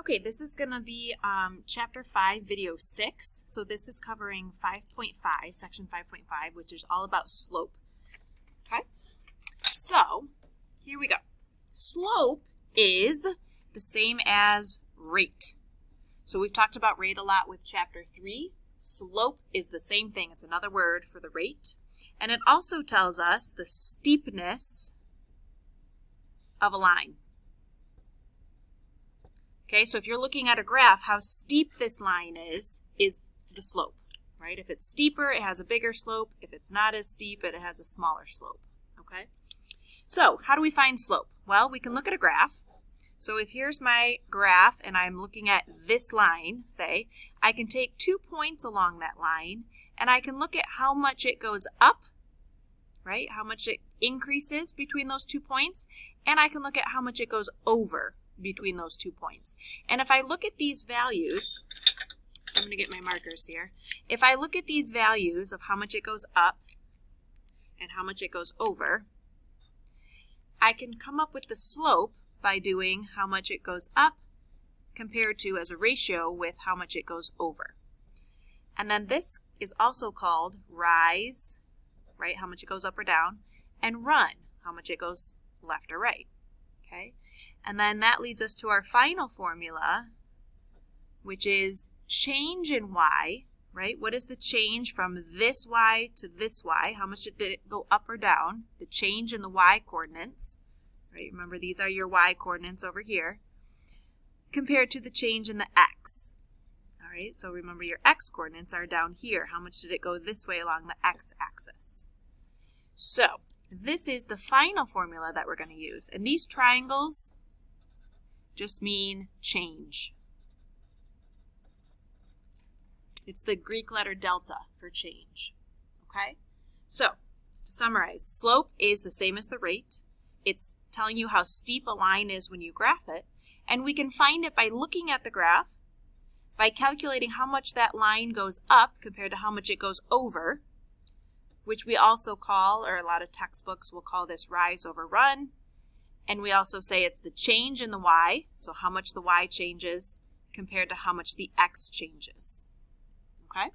Okay, this is going to be Chapter 5, Video 6. So this is covering 5.5, Section 5.5, which is all about slope. Okay, so here we go. Slope is the same as rate. So we've talked about rate a lot with Chapter 3. Slope is the same thing. It's another word for the rate. And it also tells us the steepness of a line. Okay, so if you're looking at a graph, how steep this line is the slope, right? If it's steeper, it has a bigger slope. If it's not as steep, it has a smaller slope, okay? So how do we find slope? Well, we can look at a graph. So if here's my graph and I'm looking at this line, say, I can take 2 points along that line and I can look at how much it goes up, right? How much it increases between those 2 points, and I can look at how much it goes over between those 2 points. And if I look at these values, so I'm going to get my markers here. If I look at these values of how much it goes up and how much it goes over, I can come up with the slope by doing how much it goes up compared to as a ratio with how much it goes over. And then this is also called rise, right, how much it goes up or down, and run, how much it goes left or right, okay? And then that leads us to our final formula, which is change in y, right? What is the change from this y to this y? How much did it go up or down? The change in the y coordinates, right? Remember, these are your y coordinates over here, compared to the change in the x. All right, so remember your x coordinates are down here. How much did it go this way along the x-axis? So this is the final formula that we're going to use. And these triangles just mean change. It's the Greek letter delta for change. Okay? So, to summarize, slope is the same as the rate. It's telling you how steep a line is when you graph it. And we can find it by looking at the graph, by calculating how much that line goes up compared to how much it goes over, which we also call, or a lot of textbooks will call this rise over run. And we also say it's the change in the y, so how much the y changes compared to how much the x changes. Okay?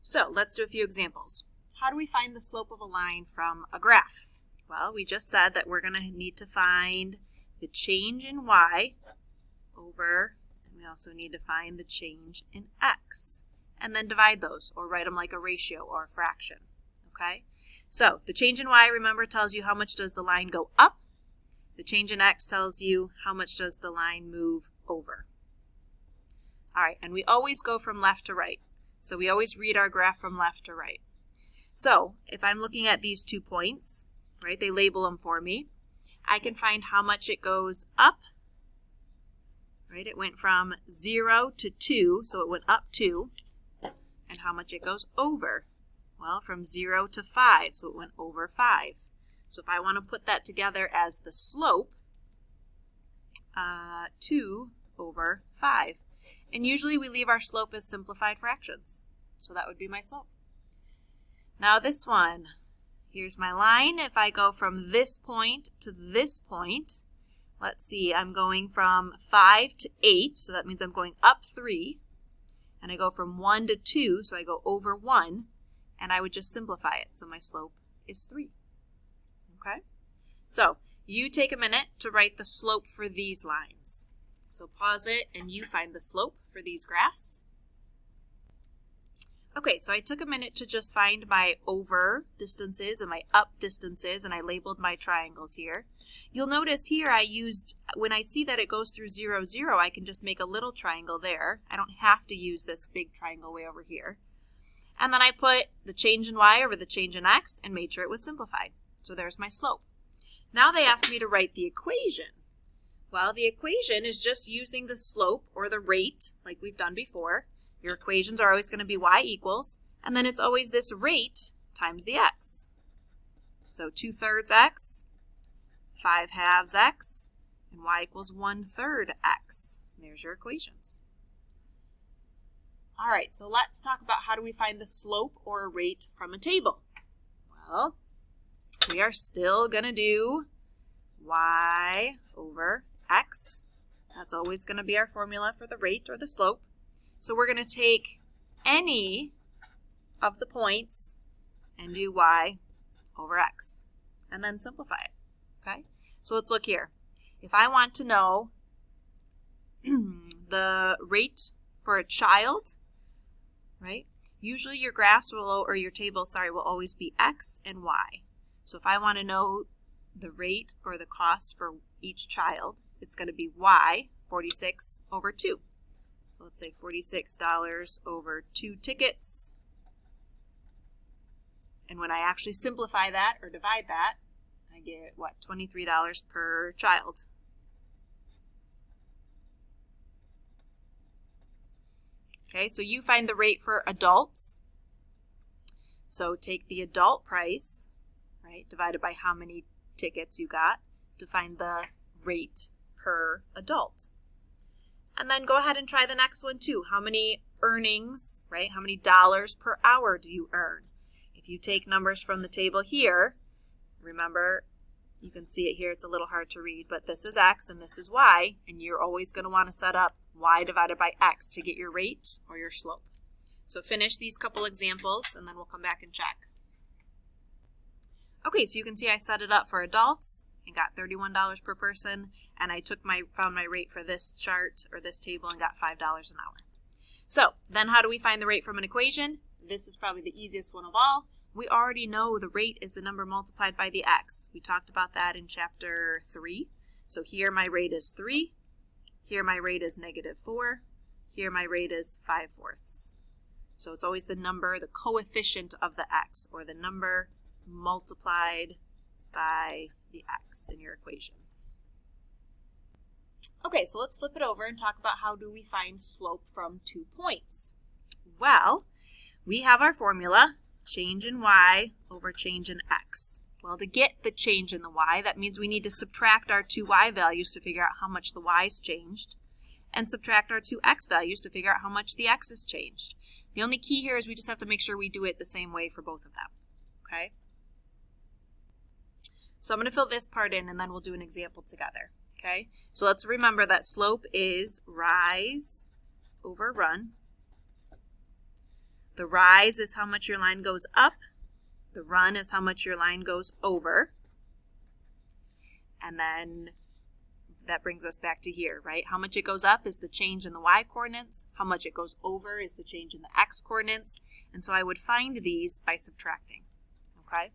So let's do a few examples. How do we find the slope of a line from a graph? Well, we just said that we're going to need to find the change in y over, and we also need to find the change in x. And then divide those, or write them like a ratio or a fraction. Okay? So the change in y, remember, tells you how much does the line go up. The change in x tells you how much does the line move over. All right, and we always go from left to right. So we always read our graph from left to right. So if I'm looking at these 2 points, right, they label them for me, I can find how much it goes up. Right, it went from 0 to 2, so it went up 2. And how much it goes over? Well, from 0 to 5, so it went over 5. So if I want to put that together as the slope, 2 over 5. And usually we leave our slope as simplified fractions. So that would be my slope. Now this one, here's my line. If I go from this point to this point, let's see, I'm going from 5 to 8, so that means I'm going up 3. And I go from 1 to 2, so I go over 1. And I would just simplify it. So my slope is 3. Okay? So you take a minute to write the slope for these lines. So pause it and you find the slope for these graphs. Okay, so I took a minute to just find my over distances and my up distances, and I labeled my triangles here. You'll notice here I used, when I see that it goes through 0, 0, I can just make a little triangle there. I don't have to use this big triangle way over here. And then I put the change in y over the change in x and made sure it was simplified. So there's my slope. Now they asked me to write the equation. Well, the equation is just using the slope or the rate like we've done before. Your equations are always going to be y equals, and then it's always this rate times the x. So 2/3 x, 5/2 x, and y equals 1/3 x. There's your equations. All right, so let's talk about how do we find the slope or a rate from a table. Well, we are still going to do y over x That's always going to be our formula for the rate or the slope. So we're going to take any of the points and do y over x, and then simplify it, okay? So let's look here. If I want to know the rate for a child, right, usually your graphs will, or your tables, will always be x and y. So if I want to know the rate or the cost for each child, it's going to be y, 46 over 2. So let's say $46 over 2 tickets. And when I actually simplify that or divide that, I get, what, $23 per child. Okay, so you find the rate for adults. So take the adult price, right, divided by how many tickets you got to find the rate per adult. And then go ahead and try the next one too. How many earnings, right, how many dollars per hour do you earn? If you take numbers from the table here, remember, you can see it here, it's a little hard to read, but this is x and this is y, and you're always going to want to set up y divided by x to get your rate or your slope. So finish these couple examples and then we'll come back and check. Okay, so you can see I set it up for adults and got $31 per person, and I found my rate for this chart or this table and got $5 an hour. So then how do we find the rate from an equation? This is probably the easiest one of all. We already know the rate is the number multiplied by the x. We talked about that in chapter 3. So here my rate is 3. Here my rate is -4. Here my rate is 5/4. So it's always the number, the coefficient of the x, or the number multiplied by the x in your equation. Okay, so let's flip it over and talk about how do we find slope from 2 points. Well, we have our formula, change in y over change in x. Well, to get the change in the y, that means we need to subtract our 2 y values to figure out how much the y's changed, and subtract our 2 x values to figure out how much the x has changed. The only key here is we just have to make sure we do it the same way for both of them, okay? So I'm going to fill this part in and then we'll do an example together, okay? So let's remember that slope is rise over run. The rise is how much your line goes up. The run is how much your line goes over. And then that brings us back to here, right? How much it goes up is the change in the y coordinates. How much it goes over is the change in the x coordinates. And so I would find these by subtracting, okay?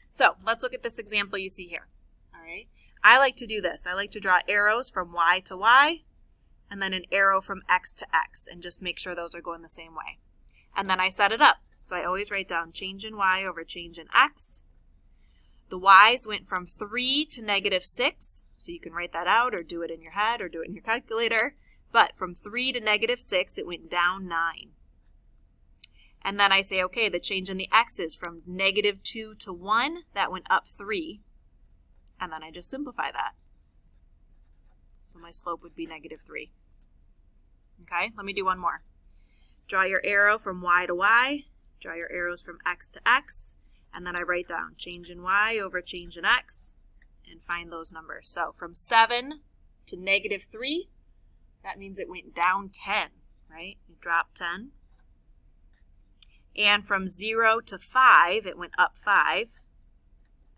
So let's look at this example you see here, all right? I like to do this. I like to draw arrows from y to y, and then an arrow from x to x, and just make sure those are going the same way. And then I set it up. So I always write down change in y over change in x. The y's went from 3 to -6, so you can write that out or do it in your head or do it in your calculator. But from 3 to -6, it went down 9. And then I say, okay, the change in the x's from -2 to 1, that went up 3. And then I just simplify that. So my slope would be -3. Okay, let me do one more. Draw your arrow from y to y, draw your arrows from x to x, and then I write down change in y over change in x, and find those numbers. So from 7 to -3, that means it went down 10, right? It dropped 10. And from 0 to 5, it went up 5,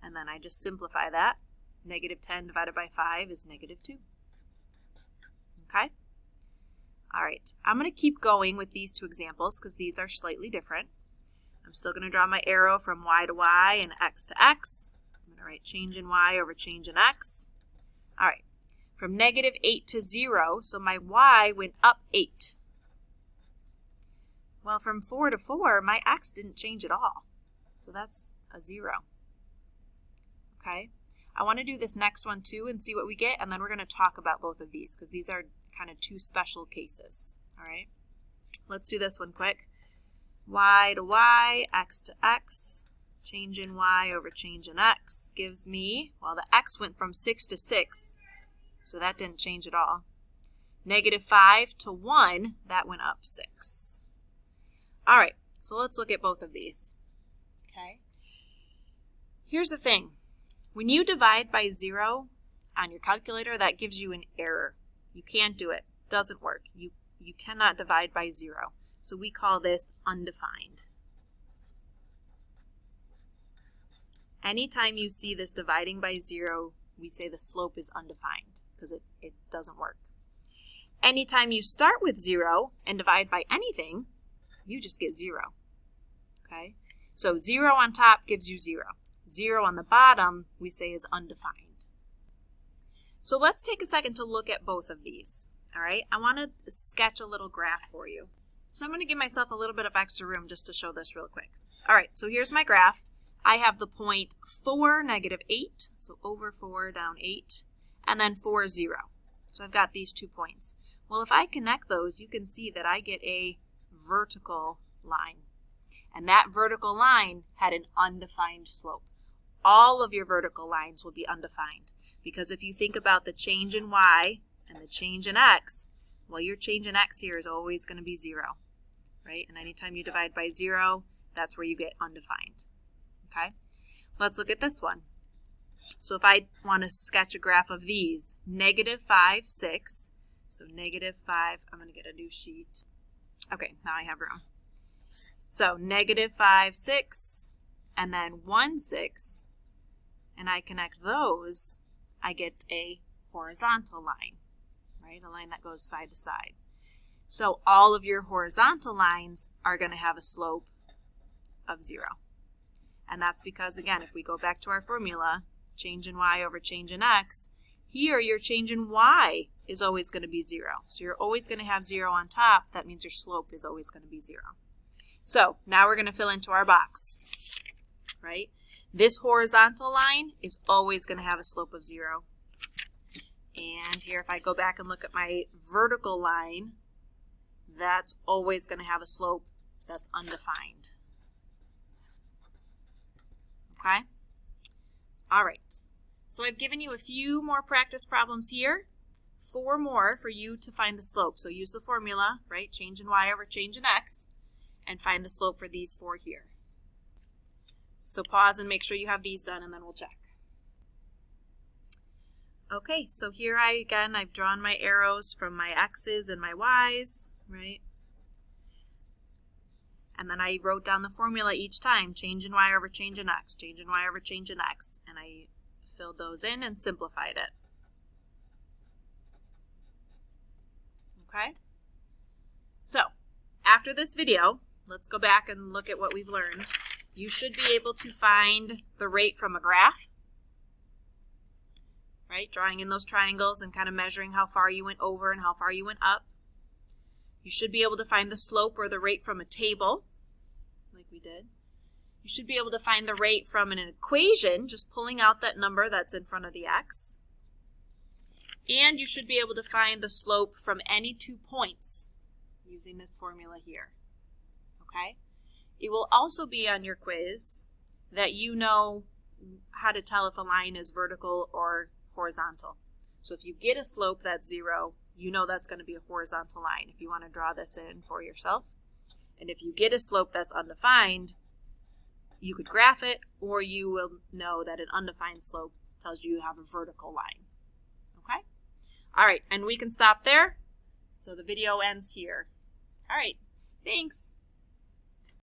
and then I just simplify that. -10 divided by 5 is -2. Okay? All right, I'm going to keep going with these 2 examples because these are slightly different. I'm still going to draw my arrow from y to y and x to x. I'm going to write change in y over change in x. All right, from -8 to 0, so my y went up 8. Well, from 4 to 4, my x didn't change at all. So that's a 0. Okay, I want to do this next one too and see what we get, and then we're going to talk about both of these because these are kind of 2 special cases. All right, let's do this one quick. Y to y, x to x, change in y over change in x gives me, well, the x went from 6 to 6, so that didn't change at all. -5 to 1, that went up 6. All right, so let's look at both of these. Okay, here's the thing. When you divide by 0 on your calculator, that gives you an error. You can't do it. Doesn't work. You cannot divide by 0. So we call this undefined. Anytime you see this dividing by 0, we say the slope is undefined because it doesn't work. Anytime you start with 0 and divide by anything, you just get 0. Okay? So 0 on top gives you 0. 0 on the bottom we say is undefined. So let's take a second to look at both of these. All right? I want to sketch a little graph for you. So I'm going to give myself a little bit of extra room just to show this real quick. All right, so here's my graph. I have the point 4, -8, so over 4, down 8, and then 4, 0. So I've got these 2 points. Well, if I connect those, you can see that I get a vertical line. And that vertical line had an undefined slope. All of your vertical lines will be undefined. Because if you think about the change in y and the change in x, well, your change in x here is always going to be 0. Right? And anytime you divide by 0, that's where you get undefined. Okay? Let's look at this one. So if I want to sketch a graph of these, -5, 6. So -5, I'm going to get a new sheet. Okay, now I have room. So -5, 6, and then 1, 6, and I connect those, I get a horizontal line, right? A line that goes side to side. So all of your horizontal lines are going to have a slope of 0. And that's because, again, if we go back to our formula, change in y over change in x, here your change in y is always going to be 0. So you're always going to have 0 on top. That means your slope is always going to be 0. So now we're going to fill into our box, right? This horizontal line is always going to have a slope of 0. And here, if I go back and look at my vertical line, that's always going to have a slope that's undefined. Okay? All right. So I've given you a few more practice problems here. 4 more for you to find the slope. So use the formula, right? Change in y over change in x, and find the slope for these 4 here. So pause and make sure you have these done, and then we'll check. Okay, so here I've drawn my arrows from my x's and my y's, right? And then I wrote down the formula each time, change in y over change in x, change in y over change in x, and I filled those in and simplified it. Okay? So, after this video, let's go back and look at what we've learned. You should be able to find the rate from a graph, right? Drawing in those triangles and kind of measuring how far you went over and how far you went up. You should be able to find the slope or the rate from a table, like we did. You should be able to find the rate from an equation, just pulling out that number that's in front of the x. And you should be able to find the slope from any 2 points using this formula here. Okay? It will also be on your quiz that you know how to tell if a line is vertical or horizontal. So if you get a slope that's 0, you know that's going to be a horizontal line if you want to draw this in for yourself. And if you get a slope that's undefined, you could graph it, or you will know that an undefined slope tells you have a vertical line. Okay? All right, and we can stop there. So the video ends here. All right, thanks.